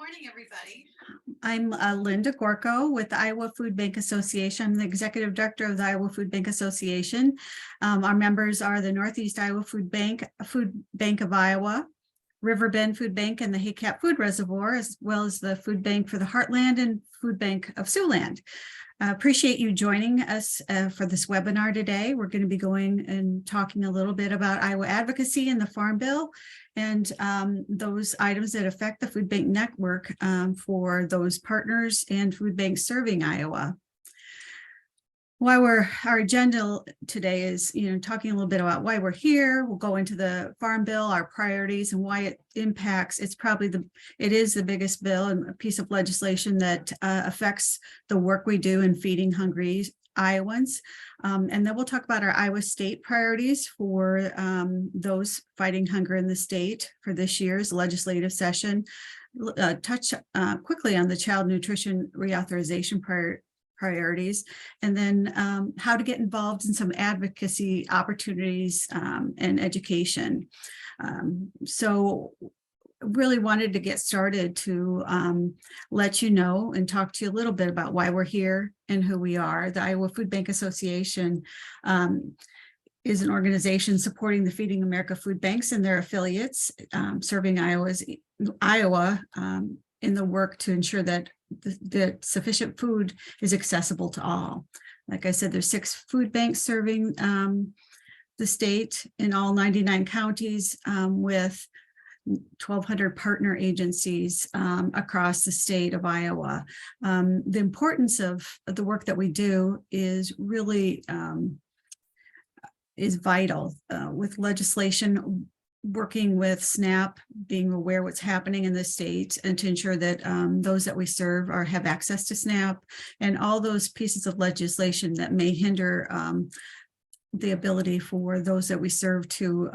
Morning, everybody. I'm Linda Gorko with the Iowa Food Bank Association. I'm the Executive Director of the Iowa Food Bank Association. Our members are the Northeast Iowa Food Bank of Iowa, Riverbend Food Bank, and the Haycap Food Reservoir, as well as the Food Bank for the Heartland and Food Bank of Siouxland. Appreciate you joining us for this webinar today. We're going to be going and talking a little bit about Iowa advocacy and the Farm Bill and those items that affect the food bank network for those partners and food banks serving Iowa. Our agenda today is, talking a little bit about why we're here. We'll go into the Farm Bill, our priorities, and why it impacts. It is the biggest bill and a piece of legislation that affects the work we do in feeding hungry Iowans. And then we'll talk about our Iowa state priorities for those fighting hunger in the state for this year's legislative session. Touch quickly on the child nutrition reauthorization priorities, and then how to get involved in some advocacy opportunities and education. So really wanted to get started to let you know and talk to you a little bit about why we're here and who we are. The Iowa Food Bank Association is an organization supporting the Feeding America food banks and their affiliates, serving Iowa in the work to ensure that the sufficient food is accessible to all. Like I said, there's 6 food banks serving the state in all 99 counties with 1,200 partner agencies across the state of Iowa. The importance of the work that we do is really is vital with legislation, working with SNAP, being aware what's happening in the state, and to ensure that those that we serve have access to SNAP, and all those pieces of legislation that may hinder the ability for those that we serve to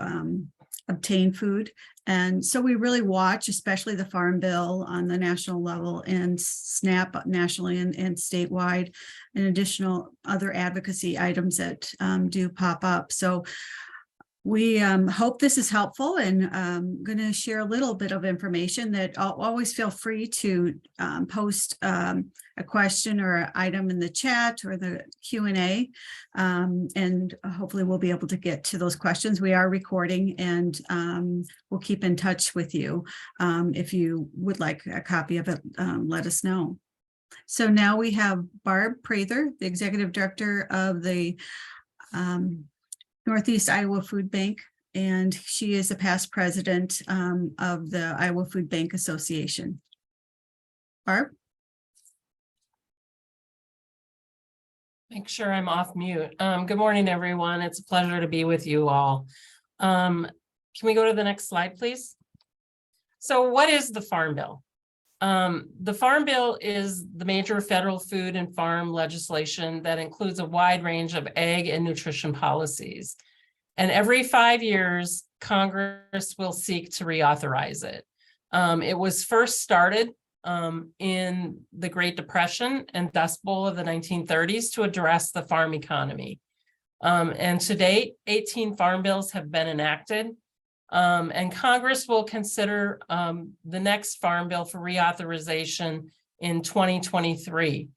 obtain food. And so we really watch, especially the Farm Bill on the national level and SNAP nationally and statewide, and additional other advocacy items that do pop up. So we hope this is helpful, and I'm going to share a little bit of information that I'll always feel free to post a question or an item in the chat or the Q&A, and hopefully we'll be able to get to those questions. We are recording, and we'll keep in touch with you. If you would like a copy of it, let us know. So now we have Barb Prather, the Executive Director of the Northeast Iowa Food Bank, and she is a past president of the Iowa Food Bank Association. Barb? Make sure I'm off mute. Good morning, everyone. It's a pleasure to be with you all. Can we go to the next slide, please? So what is the Farm Bill? The Farm Bill is the major federal food and farm legislation that includes a wide range of ag and nutrition policies. And every 5 years, Congress will seek to reauthorize it. It was first started in the Great Depression and Dust Bowl of the 1930s to address the farm economy. And to date, 18 farm bills have been enacted. And Congress will consider the next Farm Bill for reauthorization in 2023.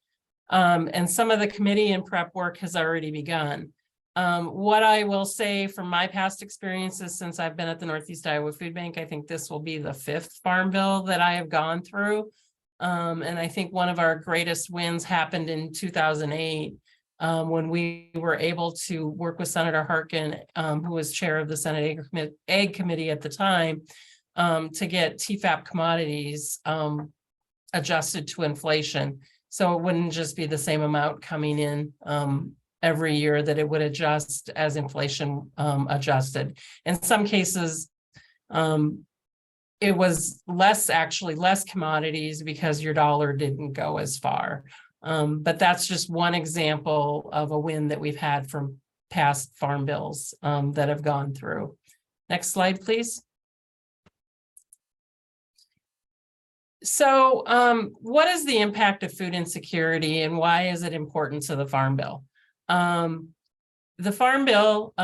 And some of the committee and prep work has already begun. What I will say from my past experiences since I've been at the Northeast Iowa Food Bank, I think this will be the 5th Farm Bill that I have gone through. And I think one of our greatest wins happened in 2008. When we were able to work with Senator Harkin, who was chair of the Senate Ag Committee at the time, to get TFAP commodities adjusted to inflation. So it wouldn't just be the same amount coming in every year, that it would adjust as inflation adjusted. In some cases, it was less commodities because your dollar didn't go as far. But that's just one example of a win that we've had from past farm bills that have gone through. Next slide, please. So what is the impact of food insecurity, and why is it important to the Farm Bill? The Farm Bill,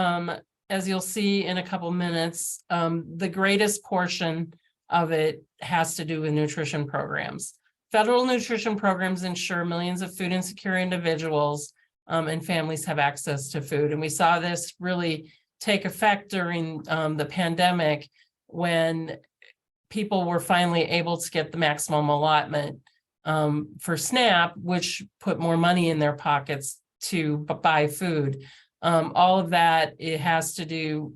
as you'll see in a couple minutes, the greatest portion of it has to do with nutrition programs. Federal nutrition programs ensure millions of food insecure individuals and families have access to food. And we saw this really take effect during the pandemic, when people were finally able to get the maximum allotment for SNAP, which put more money in their pockets to buy food. All of that, it has to do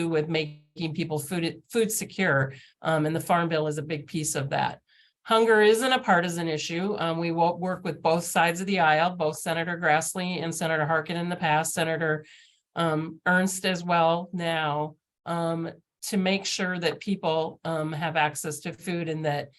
with making people food secure, and the Farm Bill is a big piece of that. Hunger isn't a partisan issue. We will work with both sides of the aisle, both Senator Grassley and Senator Harkin in the past, Senator Ernst as well now, to make sure that people have access to food, and that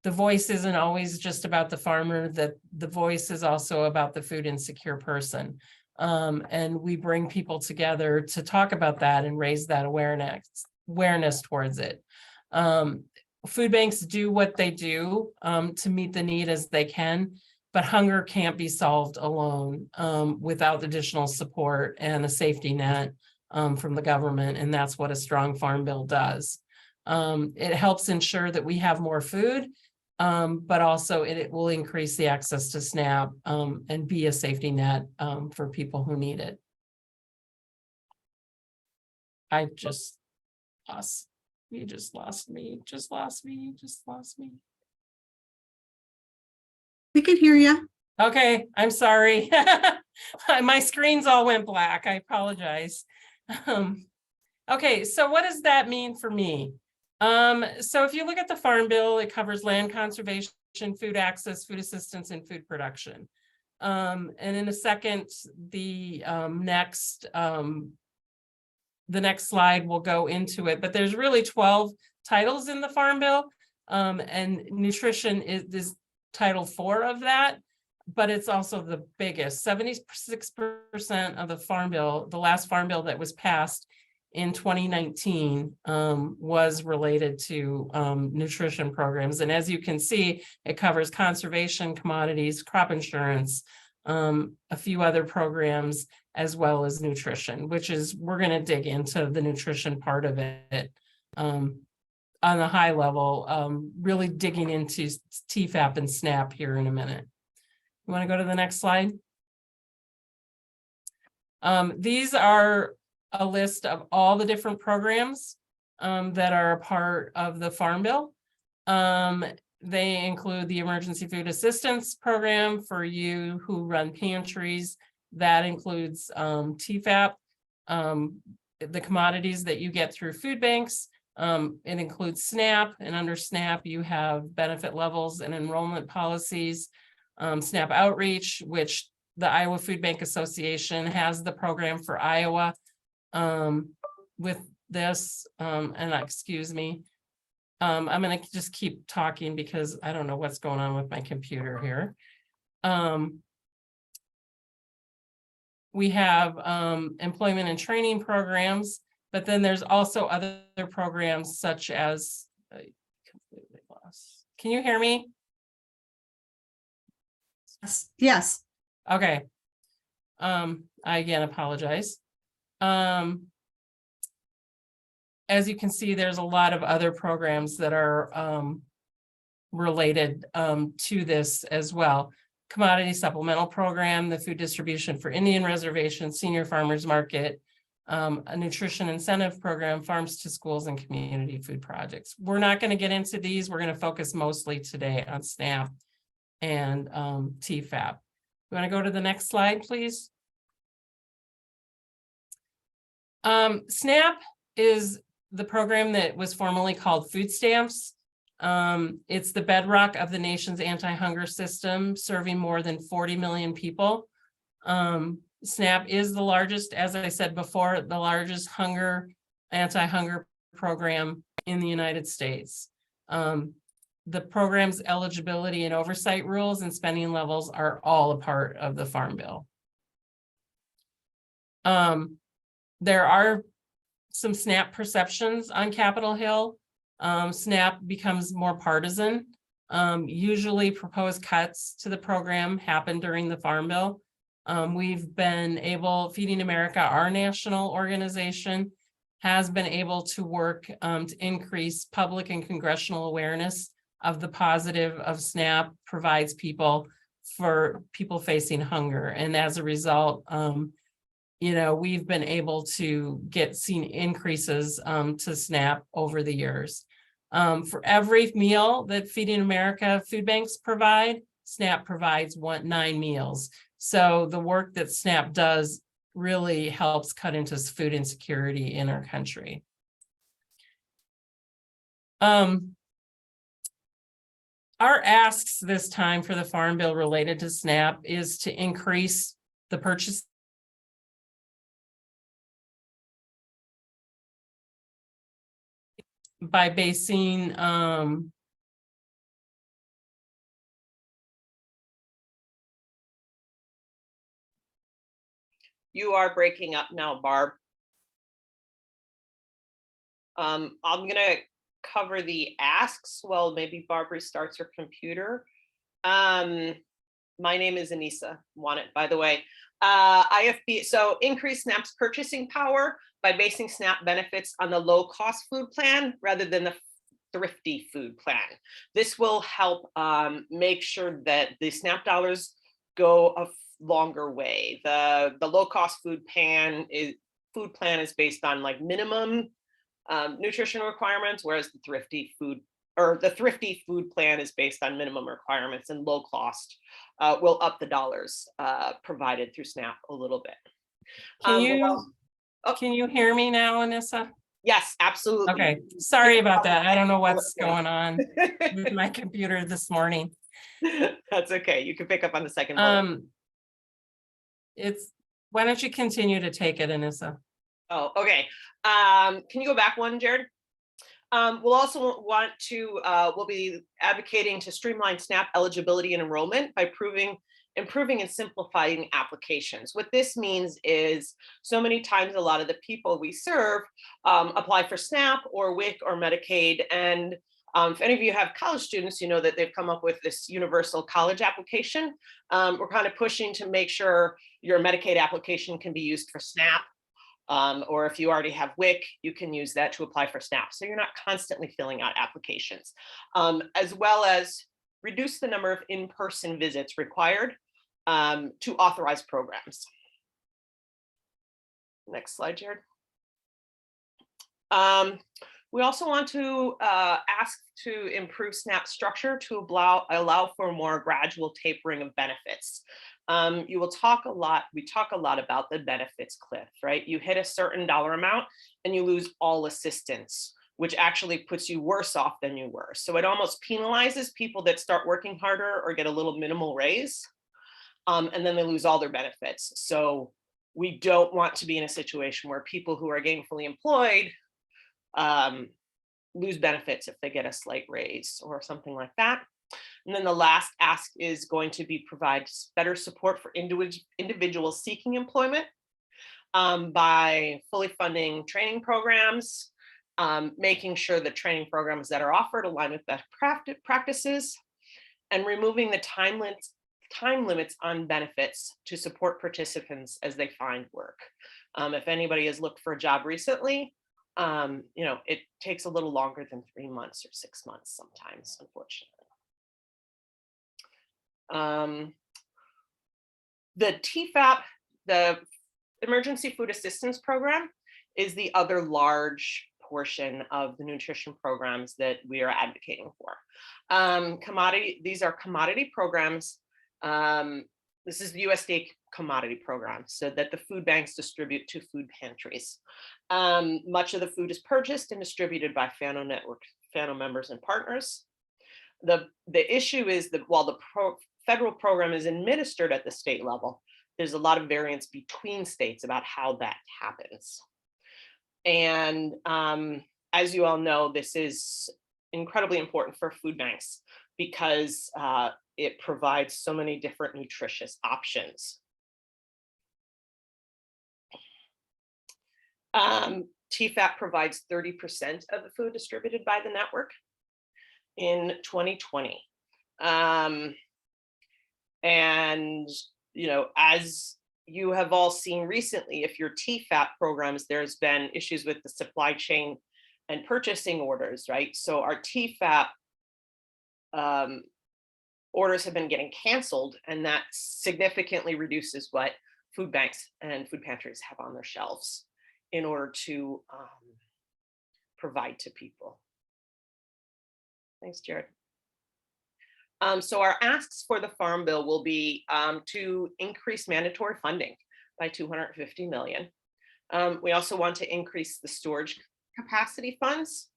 the voice isn't always just about the farmer, that the voice is also about the food insecure person. And we bring people together to talk about that and raise that awareness towards it. Food banks do what they do to meet the need as they can, but hunger can't be solved alone without additional support and a safety net from the government, and that's what a strong farm bill does. It helps ensure that we have more food, but also it will increase the access to SNAP and be a safety net for people who need it. I just lost. You just lost me. Just lost me. Just lost me. We can hear you. Okay, I'm sorry. My screens all went black. I apologize. Okay, so what does that mean for me? So if you look at the Farm Bill, it covers land conservation, food access, food assistance, and food production. And in a second, the next slide will go into it, but there's really 12 titles in the Farm Bill, and nutrition is Title 4 of that, but it's also the biggest. 76% of the Farm Bill, the last Farm Bill that was passed in 2019, was related to nutrition programs. And as you can see, it covers conservation, commodities, crop insurance, a few other programs, as well as nutrition, which is, we're going to dig into the nutrition part of it on a high level, really digging into TFAP and SNAP here in a minute. You want to go to the next slide? These are a list of all the different programs that are a part of the Farm Bill. They include the Emergency Food Assistance Program for you who run pantries. That includes TFAP, the commodities that you get through food banks. It includes SNAP, and under SNAP you have benefit levels and enrollment policies. SNAP outreach, which the Iowa Food Bank Association has the program for Iowa with this, and excuse me. I'm going to just keep talking because I don't know what's going on with my computer here. We have employment and training programs, but then there's also other programs such as, completely lost. Can you hear me? Yes. Okay. I again apologize. As you can see, there's a lot of other programs that are related to this as well. Commodity Supplemental Program, the Food Distribution for Indian Reservation, Senior Farmers Market, a Nutrition Incentive Program, Farms to Schools, and Community Food Projects. We're not going to get into these. We're going to focus mostly today on SNAP and TFAP. You want to go to the next slide, please? SNAP is the program that was formerly called food stamps. It's the bedrock of the nation's anti-hunger system, serving more than 40 million people. SNAP is the largest, as I said before, the largest anti-hunger program in the United States. The program's eligibility and oversight rules and spending levels are all a part of the Farm Bill. There are some SNAP perceptions on Capitol Hill. SNAP becomes more partisan. Usually proposed cuts to the program happen during the Farm Bill. We've been able, Feeding America, our national organization, has been able to work to increase public and congressional awareness of the positive of SNAP provides people for people facing hunger. And as a result, we've been able to seen increases to SNAP over the years. For every meal that Feeding America food banks provide, SNAP provides 9 meals. So the work that SNAP does really helps cut into food insecurity in our country. Our asks this time for the Farm Bill related to SNAP is to increase the purchase by basing You are breaking up now, Barb. I'm gonna cover the asks. Well, maybe Barb restarts her computer. My name is Anissa Wannet, by the way. IFB, so increase SNAP's purchasing power by basing SNAP benefits on the low cost food plan rather than the thrifty food plan. This will help make sure that the SNAP dollars go a longer way. The low cost food plan is based on like minimum nutrition requirements, whereas the thrifty food plan is based on minimum requirements, and low cost will up the dollars provided through SNAP a little bit. Can you hear me now, Anissa? Yes, absolutely. Okay, sorry about that. I don't know what's going on with my computer this morning. That's okay. You can pick up on the second bullet. Why don't you continue to take it, Anissa? Oh, okay. Can you go back one, Jared? We'll also want to, we'll be advocating to streamline SNAP eligibility and enrollment by improving and simplifying applications. What this means is so many times a lot of the people we serve apply for SNAP or WIC or Medicaid. And if any of you have college students, you know that they've come up with this universal college application. We're kind of pushing to make sure your Medicaid application can be used for SNAP. Or if you already have WIC, you can use that to apply for SNAP. So you're not constantly filling out applications, as well as reduce the number of in-person visits required to authorize programs. Next slide, Jared. We also want to ask to improve SNAP structure to allow for more gradual tapering of benefits. We talk a lot about the benefits cliff, right? You hit a certain dollar amount and you lose all assistance, which actually puts you worse off than you were. So it almost penalizes people that start working harder or get a little minimal raise, and then they lose all their benefits. So we don't want to be in a situation where people who are gainfully employed lose benefits if they get a slight raise or something like that. And then the last ask is going to be provide better support for individuals seeking employment by fully funding training programs, making sure the training programs that are offered align with best practices, and removing the time limits on benefits to support participants as they find work. If anybody has looked for a job recently, it takes a little longer than 3 months or 6 months sometimes, unfortunately. The TFAP, the Emergency Food Assistance Program, is the other large portion of the nutrition programs that we are advocating for. These are commodity programs. This is the USDA commodity program, so that the food banks distribute to food pantries. Much of the food is purchased and distributed by FANO network, FANO members and partners. The issue is that while the federal program is administered at the state level, there's a lot of variance between states about how that happens. And as you all know, this is incredibly important for food banks because it provides so many different nutritious options. TFAP provides 30% of the food distributed by the network in 2020. And, as you have all seen recently, if your TFAP programs, there's been issues with the supply chain and purchasing orders, right? So our TFAP orders have been getting canceled, and that significantly reduces what food banks and food pantries have on their shelves in order to provide to people. Thanks, Jared. So our asks for the Farm Bill will be to increase mandatory funding by $250 million. We also want to increase the storage capacity funds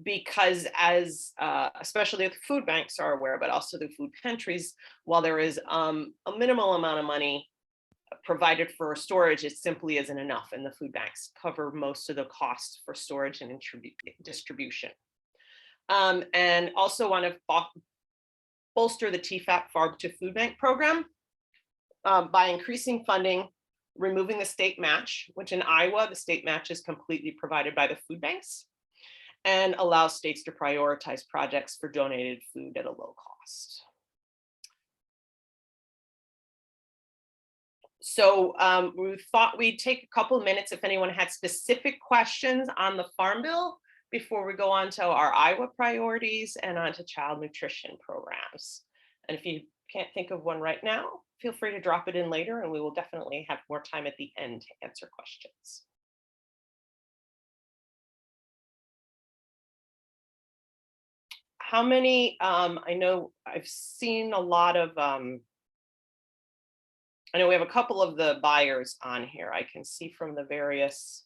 because as especially the food banks are aware, but also the food pantries, while there is a minimal amount of money provided for storage, it simply isn't enough, and the food banks cover most of the costs for storage and distribution. And also want to bolster the TFAP Farm to Food Bank program by increasing funding, removing the state match, which in Iowa, the state match is completely provided by the food banks, and allow states to prioritize projects for donated food at a low cost. So we thought we'd take a couple of minutes if anyone had specific questions on the Farm Bill before we go on to our Iowa priorities and on to child nutrition programs. And if you can't think of one right now, feel free to drop it in later, and we will definitely have more time at the end to answer questions. How many, I know I've seen a lot of, I know we have a couple of the buyers on here. I can see from the various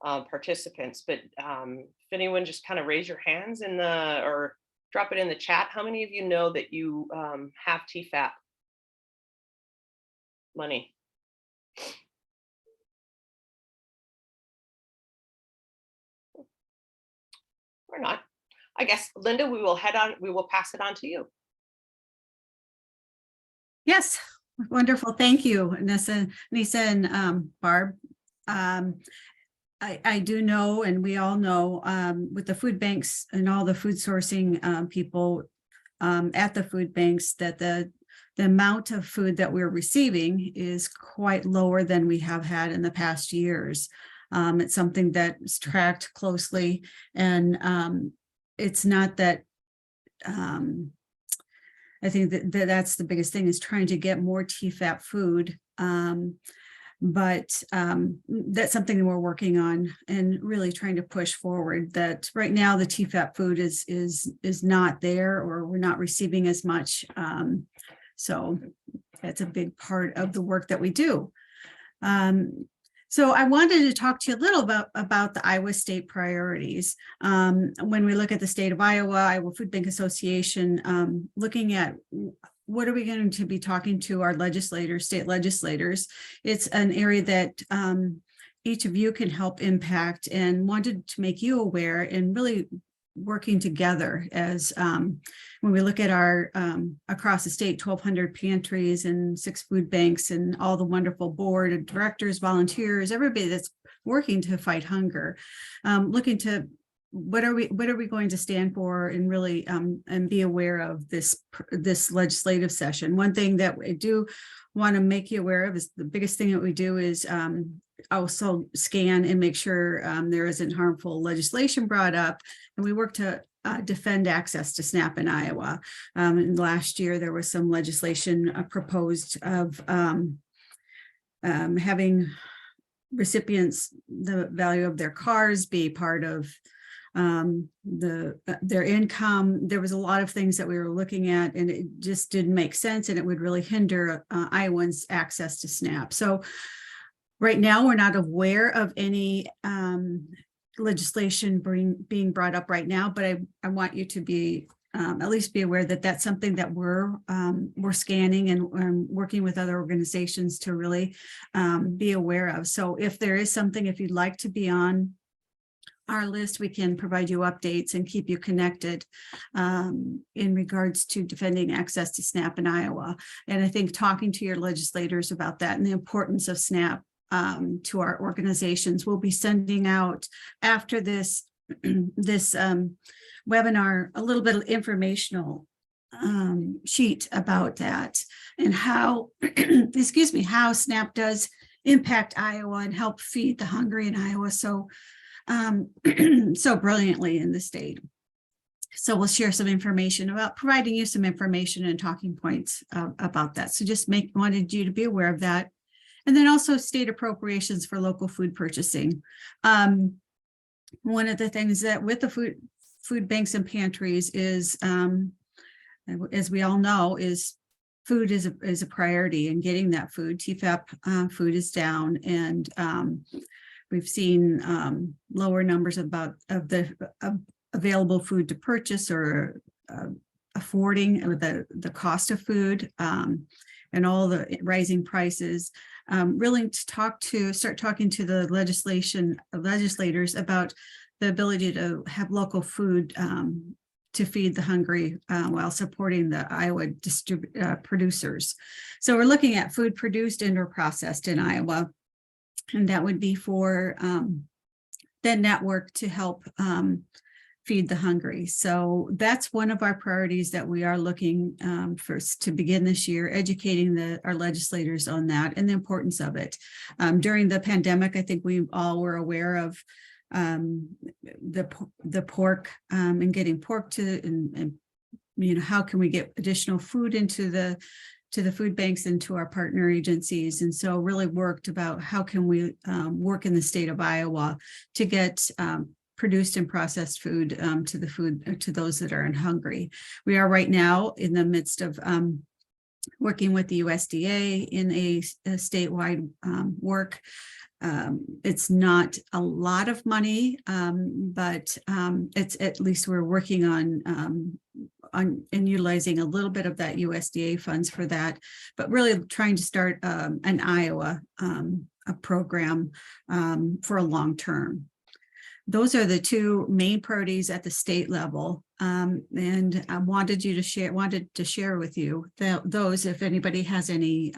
participants, but if anyone just kind of raise your hands in the, or drop it in the chat. How many of you know that you have TFAP money? Or not? I guess, Linda, we will pass it on to you. Yes, wonderful. Thank you, Nisa and Barb. I do know, and we all know, with the food banks and all the food sourcing people at the food banks, that the amount of food that we're receiving is quite lower than we have had in the past years. It's something that's tracked closely, and it's not that. I think that's the biggest thing, is trying to get more TFAP food. But that's something we're working on and really trying to push forward. That right now the TFAP food is not there, or we're not receiving as much. So that's a big part of the work that we do. So I wanted to talk to you a little about the Iowa state priorities. When we look at the state of Iowa Food Bank Association, looking at what are we going to be talking to our legislators, state legislators, it's an area that each of you can help impact, and wanted to make you aware and really working together as when we look at our across the state, 1,200 pantries and 6 food banks and all the wonderful board of directors, volunteers, everybody that's working to fight hunger, looking to what are we going to stand for, and really and be aware of this legislative session. One thing that I do want to make you aware of is the biggest thing that we do is also scan and make sure there isn't harmful legislation brought up, and we work to defend access to SNAP in Iowa. And last year there was some legislation proposed of having recipients, the value of their cars be part of their income. There was a lot of things that we were looking at, and it just didn't make sense, and it would really hinder Iowans' access to SNAP. So right now we're not aware of any legislation being brought up right now, but I want you to be at least be aware that that's something that we're scanning and working with other organizations to really be aware of. So if there is something, if you'd like to be on our list, we can provide you updates and keep you connected in regards to defending access to SNAP in Iowa. And I think talking to your legislators about that and the importance of SNAP to our organizations. We'll be sending out after this webinar a little bit of informational sheet about that and how, excuse me, how SNAP does impact Iowa and help feed the hungry in Iowa so so brilliantly in the state. So we'll share some information about providing you some information and talking points about that. So just wanted you to be aware of that. And then also state appropriations for local food purchasing. One of the things that with the food banks and pantries is, as we all know, is food is a priority, and getting that food. TFAP food is down, and we've seen lower numbers of the available food to purchase or affording the cost of food and all the rising prices. Really to start talking to the legislators about the ability to have local food to feed the hungry while supporting the Iowa producers. So we're looking at food produced and or processed in Iowa, and that would be for the network to help feed the hungry. So that's one of our priorities that we are looking first to begin this year, educating our legislators on that and the importance of it. During the pandemic, I think we all were aware of the pork and getting pork and how can we get additional food into the food banks and to our partner agencies. And so really worked about how can we work in the state of Iowa to get produced and processed food to those that are hungry. We are right now in the midst of working with the USDA in a statewide work. It's not a lot of money, but it's at least we're working on and utilizing a little bit of that USDA funds for that, but really trying to start an Iowa a program for a long term. Those are the two main priorities at the state level. And I wanted to share with you those. If anybody has any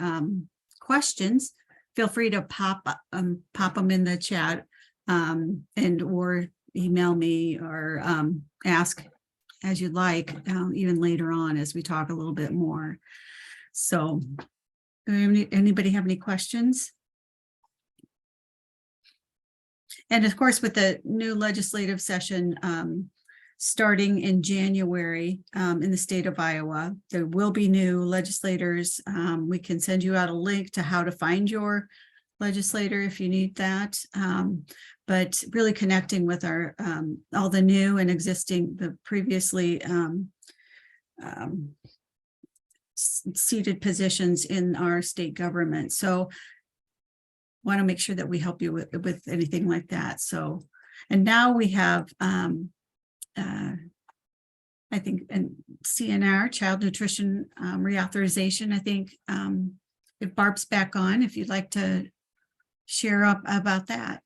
questions, feel free to pop them in the chat and or email me or ask as you'd like, even later on as we talk a little bit more. So anybody have any questions? And of course, with the new legislative session starting in January in the state of Iowa, there will be new legislators. We can send you out a link to how to find your legislator if you need that. But really connecting with our all the new and existing, the previously seated positions in our state government. So want to make sure that we help you with anything like that. So, and now we have, I think, and CNR, Child Nutrition Reauthorization. I think if Barb's back on, if you'd like to share up about that.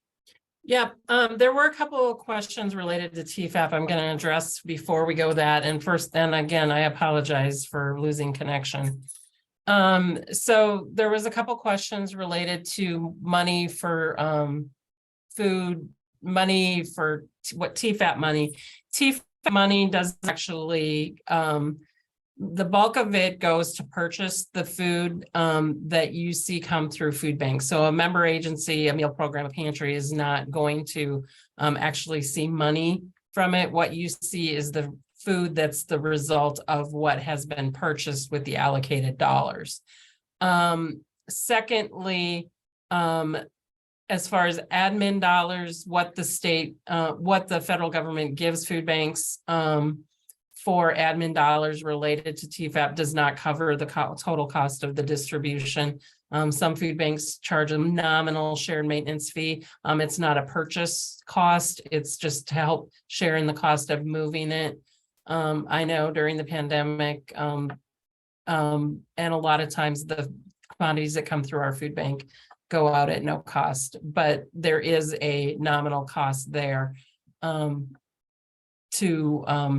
Yeah, there were a couple of questions related to TFAP I'm going to address before we go that. And first, then again, I apologize for losing connection. So there was a couple questions related to money for food, money for what TFAP money. TFAP money does actually, the bulk of it goes to purchase the food that you see come through food banks. So a member agency, a meal program, a pantry is not going to actually see money from it. What you see is the food that's the result of what has been purchased with the allocated dollars. Secondly, as far as admin dollars, what the state, what the federal government gives food banks for admin dollars related to TFAP does not cover the total cost of the distribution. Some food banks charge a nominal shared maintenance fee. It's not a purchase cost. It's just to help share in the cost of moving it. I know during the pandemic, and a lot of times the commodities that come through our food bank go out at no cost, but there is a nominal cost there to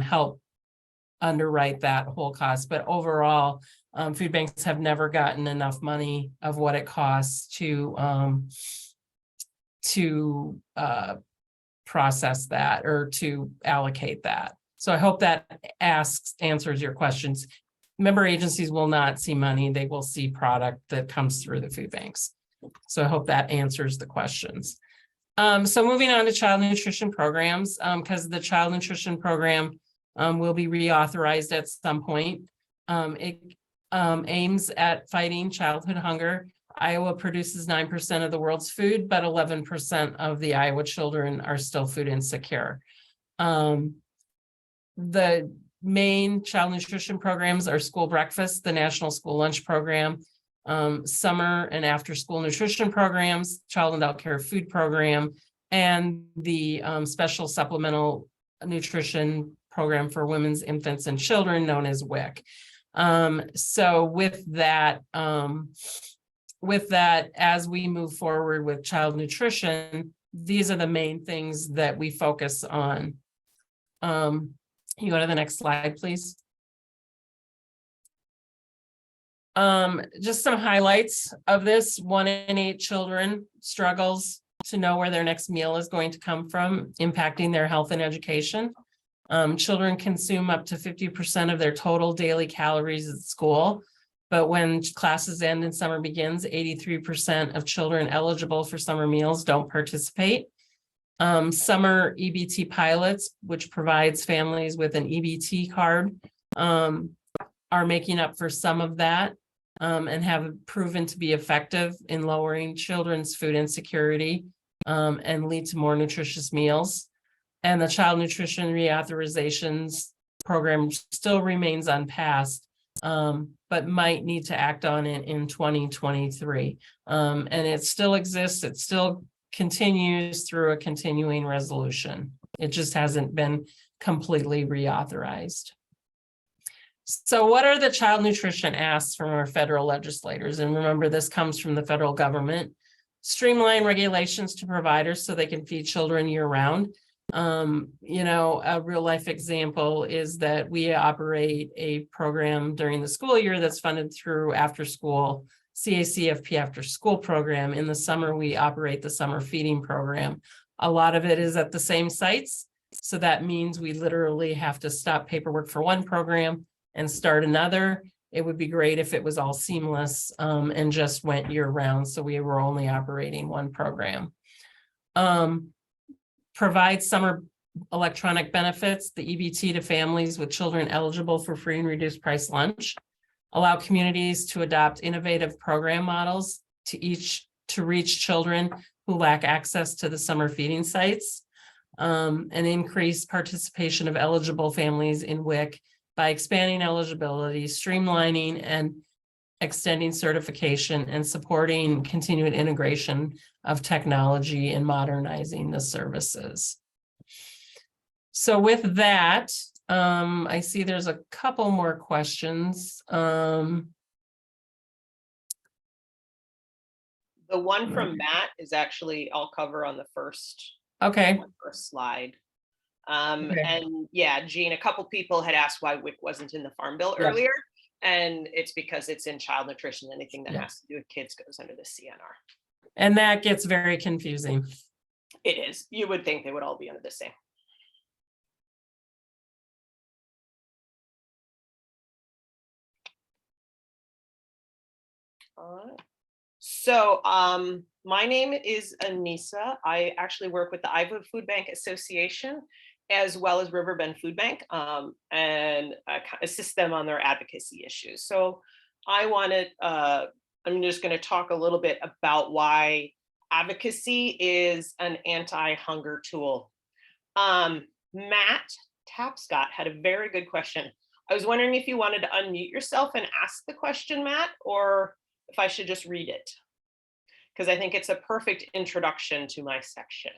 help underwrite that whole cost. But overall, food banks have never gotten enough money of what it costs to process that or to allocate that. So I hope that answers your questions. Member agencies will not see money, they will see product that comes through the food banks. So I hope that answers the questions. So moving on to child nutrition programs, because the child nutrition program will be reauthorized at some point. It aims at fighting childhood hunger. Iowa produces 9% of the world's food, but 11% of the Iowa children are still food insecure. The main child nutrition programs are school breakfast, the National School Lunch Program, summer and after school nutrition programs, child and adult care food program, and the special supplemental nutrition program for women's, infants, and children known as WIC. So with that, as we move forward with child nutrition, these are the main things that we focus on. You go to the next slide, please. Just some highlights of this. 1 in 8 children struggles to know where their next meal is going to come from, impacting their health and education. Children consume up to 50% of their total daily calories at school, but when classes end and summer begins, 83% of children eligible for summer meals don't participate. Summer EBT pilots, which provides families with an EBT card, are making up for some of that, and have proven to be effective in lowering children's food insecurity, and lead to more nutritious meals. And the child nutrition reauthorizations program still remains unpassed, but might need to act on it in 2023. And it still exists, it still continues through a continuing resolution. It just hasn't been completely reauthorized. So what are the child nutrition asks from our federal legislators? And remember, this comes from the federal government. Streamline regulations to providers so they can feed children year round. You know, a real life example is that we operate a program during the school year that's funded through after school CACFP after school program. In the summer, we operate the summer feeding program. A lot of it is at the same sites. So that means we literally have to stop paperwork for one program and start another. It would be great if it was all seamless and just went year round. So we were only operating one program. Provide summer electronic benefits, the EBT to families with children eligible for free and reduced price lunch. Allow communities to adopt innovative program models to reach children who lack access to the summer feeding sites, and increase participation of eligible families in WIC by expanding eligibility, streamlining and extending certification, and supporting continued integration of technology and modernizing the services. So with that, I see there's a couple more questions. The one from Matt is actually, I'll cover on the first slide. And yeah, Jean, a couple people had asked why WIC wasn't in the Farm Bill earlier, and it's because it's in child nutrition. Anything that has to do with kids goes under the CNR. And that gets very confusing. It is. You would think they would all be under the same. All right. So my name is Anissa. I actually work with the Iowa Food Bank Association as well as Riverbend Food Bank, and assist them on their advocacy issues. So I'm just going to talk a little bit about why advocacy is an anti-hunger tool. Matt Tapscott had a very good question. I was wondering if you wanted to unmute yourself and ask the question, Matt, or if I should just read it, because I think it's a perfect introduction to my section.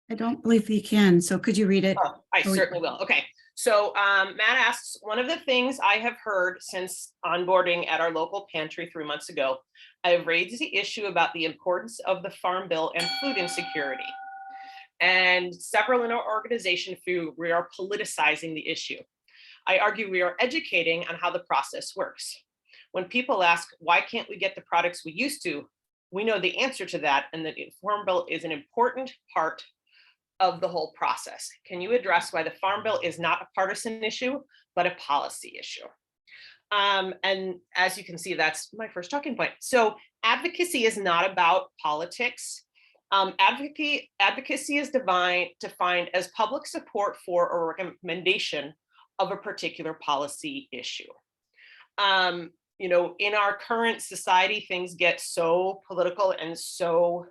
I don't believe you can, so could you read it? Oh, I certainly will. Okay, so Matt asks, one of the things I have heard since onboarding at our local pantry 3 months ago, I have raised the issue about the importance of the Farm Bill and food insecurity. And several in our organization feel we are politicizing the issue. I argue we are educating on how the process works. When people ask, why can't we get the products we used to? we know the answer to that, and that the Farm Bill is an important part of the whole process. Can you address why the Farm Bill is not a partisan issue, but a policy issue? And as you can see, that's my first talking point. So advocacy is not about politics. Advocacy is defined as public support for or recommendation of a particular policy issue. You know, in our current society, things get so political and so,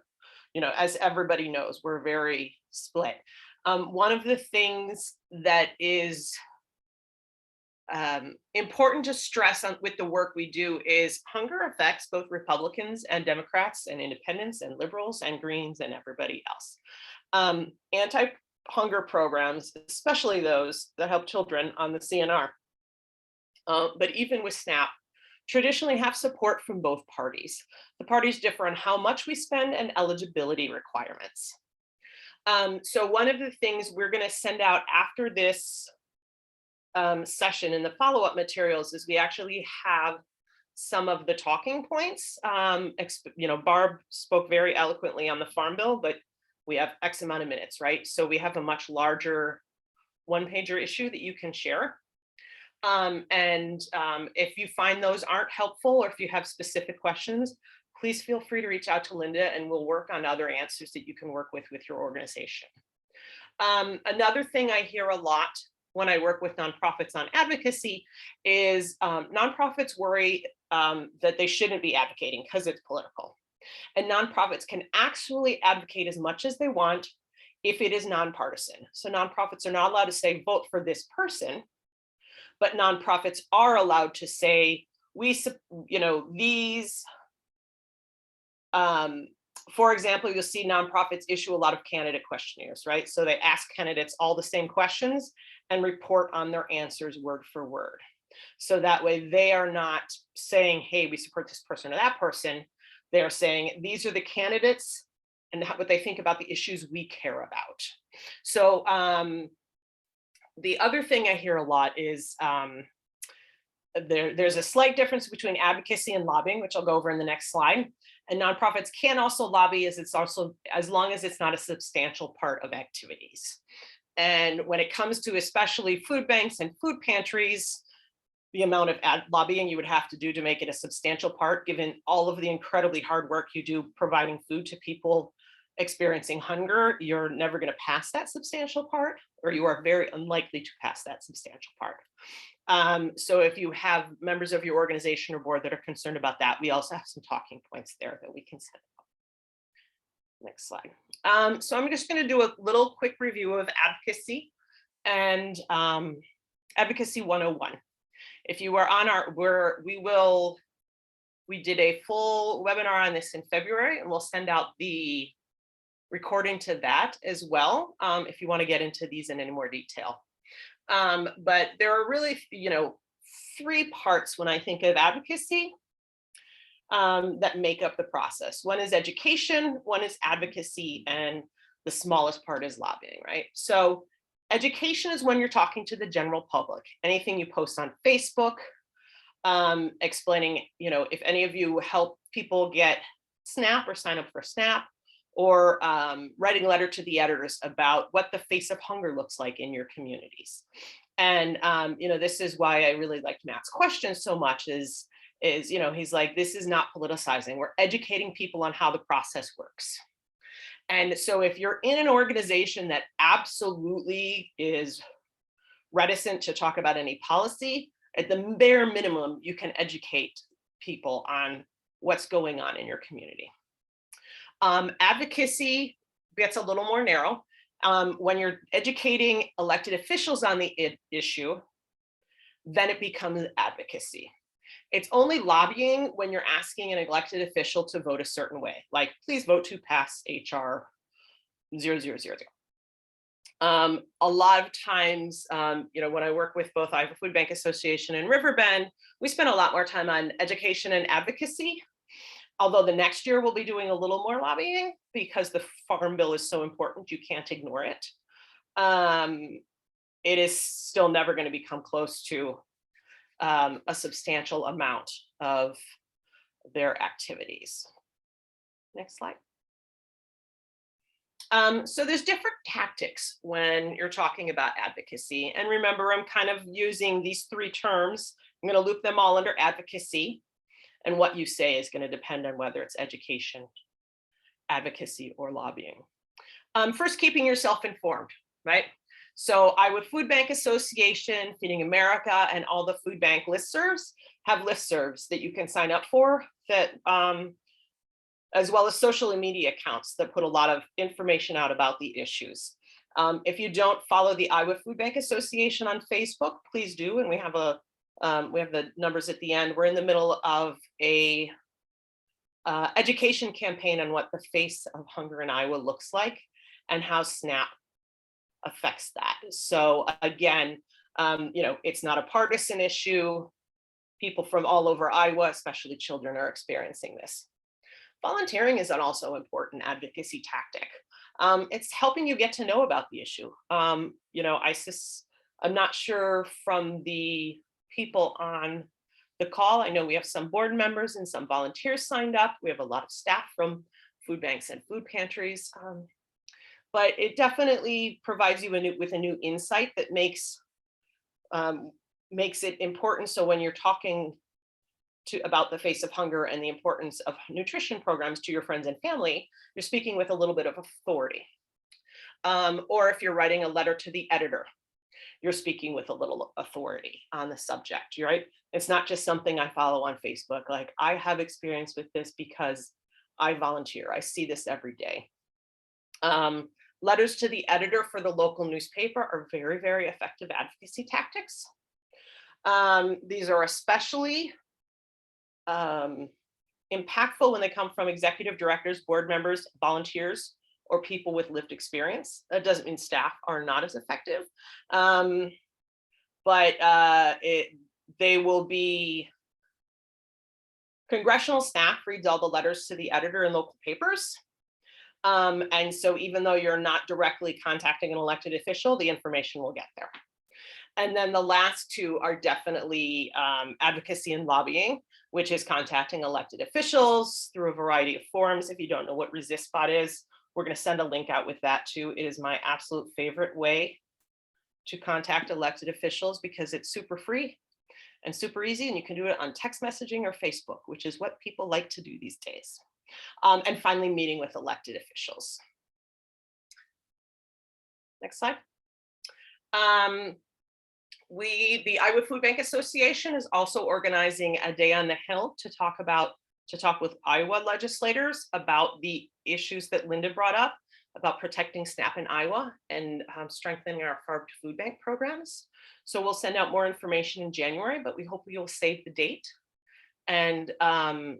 you know, as everybody knows, we're very split. One of the things that is important to stress on with the work we do is hunger affects both Republicans and Democrats and independents and liberals and Greens and everybody else. Anti-hunger programs, especially those that help children on the CNR, but even with SNAP, traditionally have support from both parties. The parties differ on how much we spend and eligibility requirements. So one of the things we're going to send out after this session in the follow-up materials is we actually have some of the talking points. You know, Barb spoke very eloquently on the Farm Bill, but we have X amount of minutes, right? So we have a much larger one-pager issue that you can share. If you find those aren't helpful, or if you have specific questions, please feel free to reach out to Linda and we'll work on other answers that you can work with your organization. Another thing I hear a lot when I work with nonprofits on advocacy is nonprofits worry that they shouldn't be advocating because it's political. And nonprofits can actually advocate as much as they want if it is nonpartisan. So nonprofits are not allowed to say, vote for this person, but nonprofits are allowed to say, you know, these, for example, you'll see nonprofits issue a lot of candidate questionnaires, right? So they ask candidates all the same questions and report on their answers word for word. So that way they are not saying, hey, we support this person or that person. They're saying, these are the candidates and what they think about the issues we care about. So the other thing I hear a lot is there's a slight difference between advocacy and lobbying, which I'll go over in the next slide. And nonprofits can also lobby as long as it's not a substantial part of activities. And when it comes to especially food banks and food pantries, the amount of lobbying you would have to do to make it a substantial part, given all of the incredibly hard work you do providing food to people experiencing hunger, you're never going to pass that substantial part, or you are very unlikely to pass that substantial part. So if you have members of your organization or board that are concerned about that, we also have some talking points there that we can set up. Next slide. So I'm just going to do a little quick review of advocacy and Advocacy 101. If you are on we did a full webinar on this in February, and we'll send out the recording to that as well, if you want to get into these in any more detail. But there are really, you know, three parts when I think of advocacy that make up the process. One is education, one is advocacy, and the smallest part is lobbying, right? So education is when you're talking to the general public. Anything you post on Facebook, explaining, you know, if any of you help people get SNAP or sign up for SNAP, or writing a letter to the editors about what the face of hunger looks like in your communities. And, you know, this is why I really liked Matt's question so much is, you know, he's like, this is not politicizing. We're educating people on how the process works. And so if you're in an organization that absolutely is reticent to talk about any policy, at the bare minimum, you can educate people on what's going on in your community. Advocacy gets a little more narrow. When you're educating elected officials on the issue, then it becomes advocacy. It's only lobbying when you're asking an elected official to vote a certain way, like please vote to pass HR 0000. A lot of times, you know, when I work with both Iowa Food Bank Association and Riverbend, we spend a lot more time on education and advocacy. Although the next year we'll be doing a little more lobbying because the Farm Bill is so important, you can't ignore it. It is still never going to become close to a substantial amount of their activities. Next slide. So there's different tactics when you're talking about advocacy. And remember, I'm kind of using these three terms. I'm going to loop them all under advocacy. And what you say is going to depend on whether it's education, advocacy, or lobbying. First, keeping yourself informed, right? So Iowa Food Bank Association, Feeding America, and all the food bank listservs have listservs that you can sign up for, that as well as social media accounts that put a lot of information out about the issues. If you don't follow the Iowa Food Bank Association on Facebook, please do. And we have the numbers at the end. We're in the middle of a education campaign on what the face of hunger in Iowa looks like and how SNAP affects that. So again, it's not a partisan issue. People from all over Iowa, especially children, are experiencing this. Volunteering is an also important advocacy tactic. It's helping you get to know about the issue. I'm not sure from the people on the call. I know we have some board members and some volunteers signed up. We have a lot of staff from food banks and food pantries. But it definitely provides you with a new insight that makes it important. So when you're talking about the face of hunger and the importance of nutrition programs to your friends and family, you're speaking with a little bit of authority. Or if you're writing a letter to the editor, you're speaking with a little authority on the subject, right? It's not just something I follow on Facebook. Like, I have experience with this because I volunteer. I see this every day. Letters to the editor for the local newspaper are very, very effective advocacy tactics. These are especially impactful when they come from executive directors, board members, volunteers, or people with lived experience. That doesn't mean staff are not as effective, but they will be. Congressional staff reads all the letters to the editor in local papers. And so even though you're not directly contacting an elected official, the information will get there. And then the last two are definitely advocacy and lobbying, which is contacting elected officials through a variety of forums. If you don't know what ResistBot is, we're going to send a link out with that too. It is my absolute favorite way to contact elected officials because it's super free and super easy, and you can do it on text messaging or Facebook, which is what people like to do these days. And finally, meeting with elected officials. Next slide. The Iowa Food Bank Association is also organizing a day on the Hill to talk with Iowa legislators about the issues that Linda brought up about protecting SNAP in Iowa and strengthening our farm to food bank programs. So we'll send out more information in January, but we hope you'll save the date. And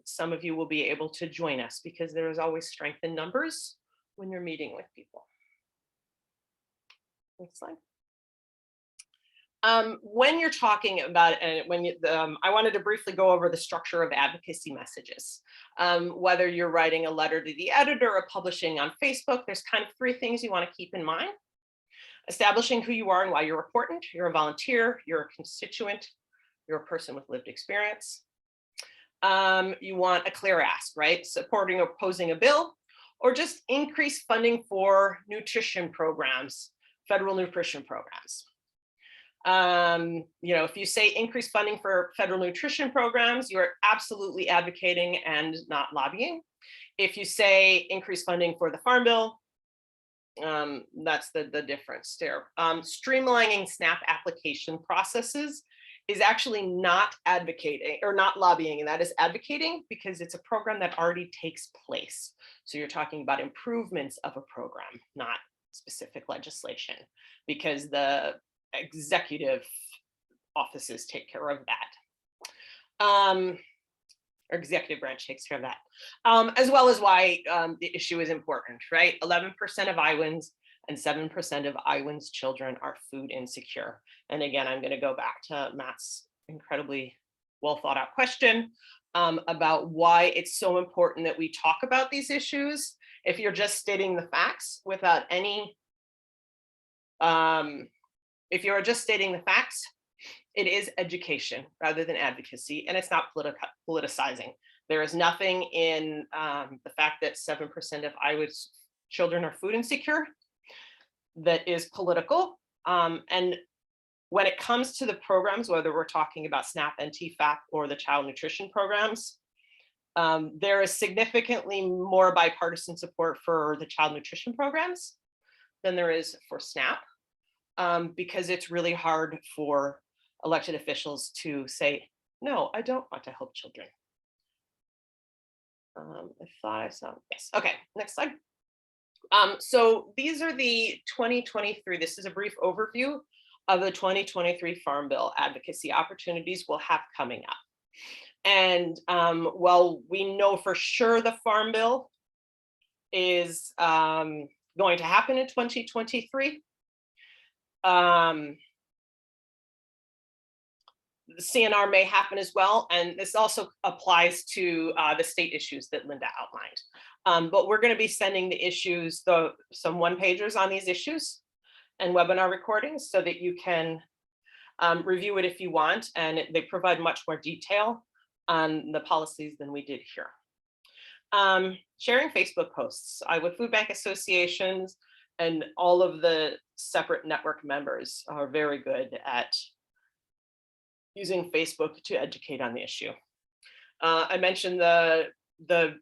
some of you will be able to join us because there is always strength in numbers when you're meeting with people. Next slide. When you're talking about, I wanted to briefly go over the structure of advocacy messages. Whether you're writing a letter to the editor or publishing on Facebook, there's kind of three things you want to keep in mind. Establishing who you are and why you're important. You're a volunteer, you're a constituent, you're a person with lived experience. You want a clear ask, right? Supporting or opposing a bill, or just increase funding for nutrition programs, federal nutrition programs. If you say increase funding for federal nutrition programs, you're absolutely advocating and not lobbying. If you say increase funding for the Farm Bill, that's the difference there. Streamlining SNAP application processes is actually not advocating or not lobbying, and that is advocating because it's a program that already takes place. So you're talking about improvements of a program, not specific legislation, because the executive offices take care of that. Or executive branch takes care of that, as well as why the issue is important, right? 11% of Iowans and 7% of Iowans children are food insecure. And again, I'm going to go back to Matt's incredibly well thought out question about why it's so important that we talk about these issues. If you're just stating the facts without any, if you're just stating the facts, it is education rather than advocacy, and it's not politicizing. There is nothing in the fact that 7% of Iowa's children are food insecure that is political. And when it comes to the programs, whether we're talking about SNAP and TFAP or the child nutrition programs, there is significantly more bipartisan support for the child nutrition programs than there is for SNAP, because it's really hard for elected officials to say, no, I don't want to help children. I thought I saw, yes, okay, next slide. So these are the 2023, this is a brief overview of the 2023 Farm Bill advocacy opportunities we'll have coming up. And while we know for sure the Farm Bill is going to happen in 2023, the CNR may happen as well. And this also applies to the state issues that Linda outlined. But we're going to be sending the issues, some one-pagers on these issues and webinar recordings so that you can review it if you want. And they provide much more detail on the policies than we did here. Sharing Facebook posts. Iowa Food Bank associations and all of the separate network members are very good at using Facebook to educate on the issue. I mentioned the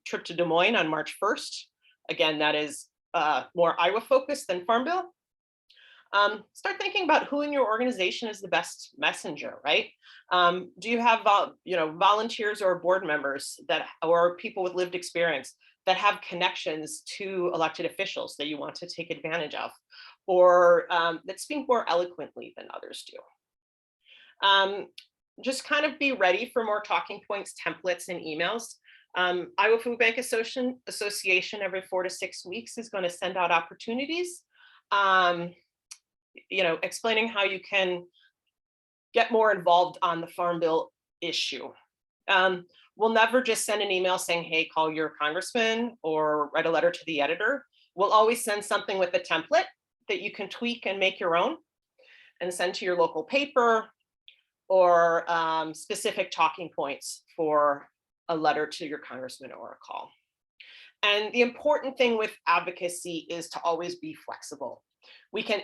trip to Des Moines on March 1st. Again, that is more Iowa focused than Farm Bill. Start thinking about who in your organization is the best messenger, right? Do you have volunteers or board members that, or people with lived experience that have connections to elected officials that you want to take advantage of, or that speak more eloquently than others do? Just kind of be ready for more talking points, templates, and emails. Iowa Food Bank Association every 4 to 6 weeks is going to send out opportunities, explaining how you can get more involved on the Farm Bill issue. We'll never just send an email saying, hey, call your congressman or write a letter to the editor. We'll always send something with a template that you can tweak and make your own and send to your local paper, or specific talking points for a letter to your congressman or a call. And the important thing with advocacy is to always be flexible. We can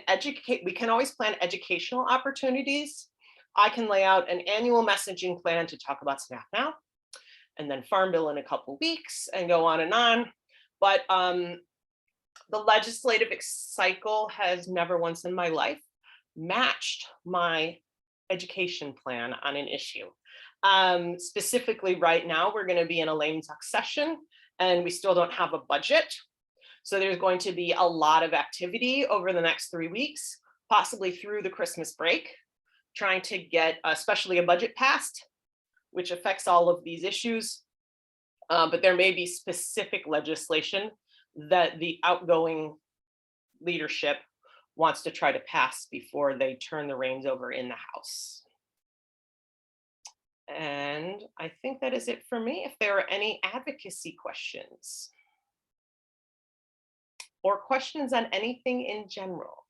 always plan educational opportunities. I can lay out an annual messaging plan to talk about SNAP now, and then Farm Bill in a couple weeks, and go on and on. But the legislative cycle has never once in my life matched my education plan on an issue. Specifically right now, we're going to be in a lame duck session and we still don't have a budget. So there's going to be a lot of activity over the next 3 weeks, possibly through the Christmas break, trying to get especially a budget passed, which affects all of these issues. But there may be specific legislation that the outgoing leadership wants to try to pass before they turn the reins over in the House. And I think that is it for me. If there are any advocacy questions or questions on anything in general.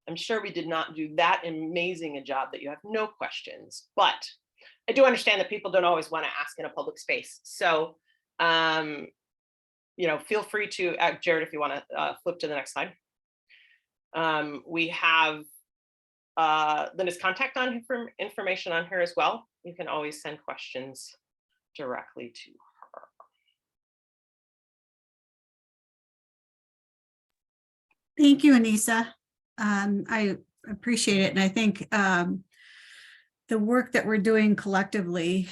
I'm sure we did not do that amazing a job that you have no questions, but I do understand that people don't always want to ask in a public space. So, feel free to, Jared, if you want to flip to the next slide. We have Linda's contact information on here as well. You can always send questions directly to her. Thank you, Anissa. I appreciate it. And I think the work that we're doing collectively,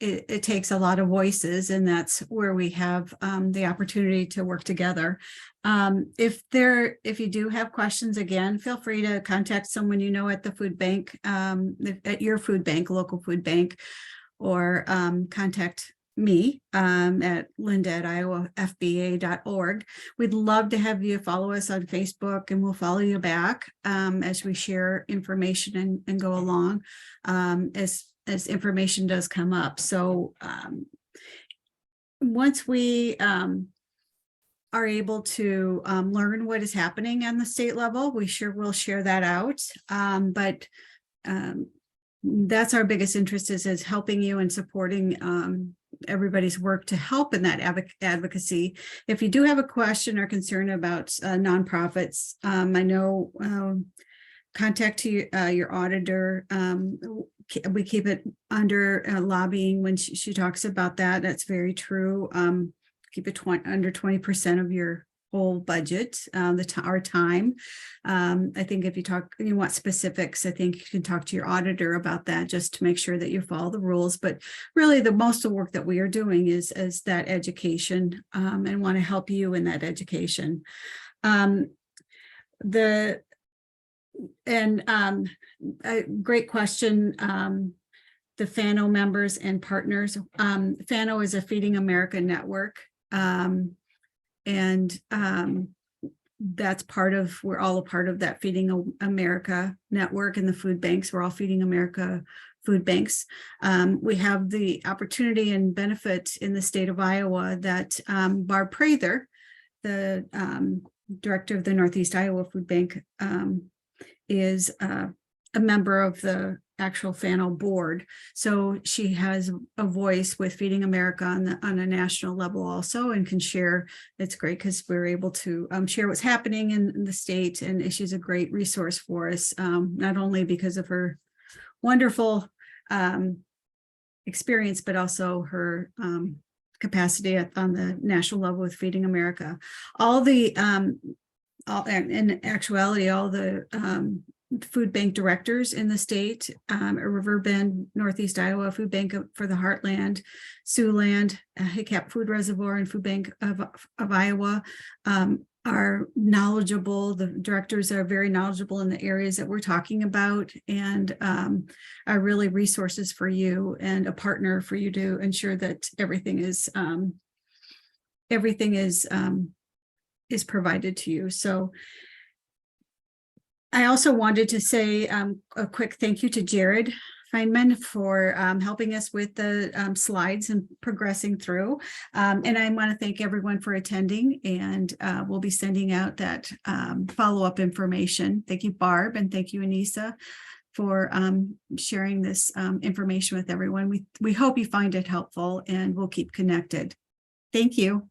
it takes a lot of voices, and that's where we have the opportunity to work together. If you do have questions, again, feel free to contact someone you know at the food bank, at your food bank, local food bank, or contact me at linda@iowafba.org. We'd love to have you follow us on Facebook, and we'll follow you back as we share information and go along as information does come up. So once we are able to learn what is happening on the state level, we sure will share that out. But that's our biggest interest is helping you and supporting everybody's work to help in that advocacy. If you do have a question or concern about nonprofits, I know contact to your auditor. We keep it under lobbying when she talks about that. That's very true. Keep it under 20% of your whole budget, our time. I think if you want specifics, I think you can talk to your auditor about that just to make sure that you follow the rules. But really the most of the work that we are doing is that education, and want to help you in that education. A great question. The FANO members and partners. FANO is a Feeding America network. That's we're all a part of that Feeding America network, and the food banks. We're all Feeding America food banks. We have the opportunity and benefit in the state of Iowa that Barb Prather, the director of the Northeast Iowa Food Bank, is a member of the actual FANO board. So she has a voice with Feeding America on a national level also, and can share. It's great because we're able to share what's happening in the state, and she's a great resource for us, not only because of her wonderful experience, but also her capacity on the national level with Feeding America. In actuality, all the food bank directors in the state, Riverbend, Northeast Iowa Food Bank for the Heartland, Siouxland, Hiccup Food Reservoir, and Food Bank of Iowa are knowledgeable. The directors are very knowledgeable in the areas that we're talking about, and are really resources for you and a partner for you to ensure that everything is provided to you. So I also wanted to say a quick thank you to Jared Feynman for helping us with the slides and progressing through. And I want to thank everyone for attending, and we'll be sending out that follow-up information. Thank you, Barb, and thank you, Anissa, for sharing this information with everyone. We hope you find it helpful, and we'll keep connected. Thank you.